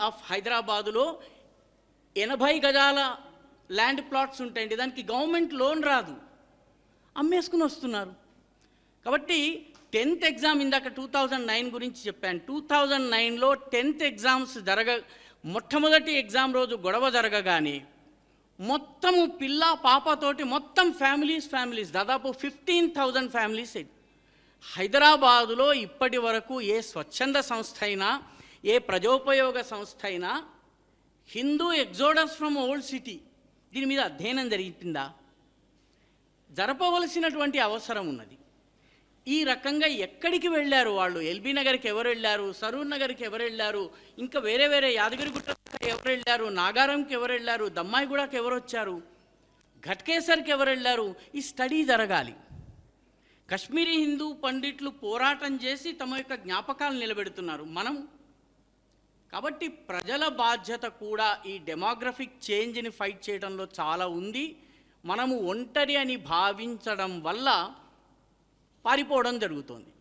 Of హైదరాబాదులో 80 గజాల land plots ఉంటాయండి, దానికి గవర్నమెంట్ లోన్ రాదు, అమ్మేసుకుని వస్తున్నారు. కాబట్టి 10th ఎగ్జామ్ ఇందాక 2009 గురించి చెప్పాను. 2009లో 10th ఎగ్జామ్స్ మొట్టమొదటి ఎగ్జామ్ రోజు గొడవ జరగగానే మొత్తము పిల్ల పాపతోటి మొత్తం ఫ్యామిలీస్ దాదాపు 15,000 ఫ్యామిలీస్ హైదరాబాదులో ఇప్పటి వరకు ఏ స్వచ్ఛంద సంస్థ అయినా ఏ ప్రజోపయోగ సంస్థ అయినా Hindu exodus from old city దీని మీద అధ్యయనం జరిగిందా? జరపవలసినటువంటి అవసరం ఉన్నది. ఈ రకంగా ఎక్కడికి వెళ్ళారు వాళ్ళు? ఎల్బీ నగర్కి ఎవరు వెళ్ళారు, సరూర్ నగర్కి ఎవరు వెళ్ళారు, ఇంకా వేరే యాదగిరిగుట్ట ఎవరు వెళ్ళారు, నాగారంకి ఎవరు వెళ్ళారు, దమ్మాయిగూడకి ఎవరు వచ్చారు, ఘట్కేసర్కి ఎవరు వెళ్ళారు? ఈ స్టడీ జరగాలి. కశ్మీరీ హిందూ పండిట్లు పోరాటం చేసి తమ యొక్క జ్ఞాపకాలు నిలబెడుతున్నారు మనం. కాబట్టి ప్రజల బాధ్యత కూడా ఈ డెమోగ్రఫిక్ చేంజ్ని ఫైట్ చేయడంలో చాలా ఉంది. మనము ఒంటరి అని భావించడం వల్ల పారిపోవడం జరుగుతోంది.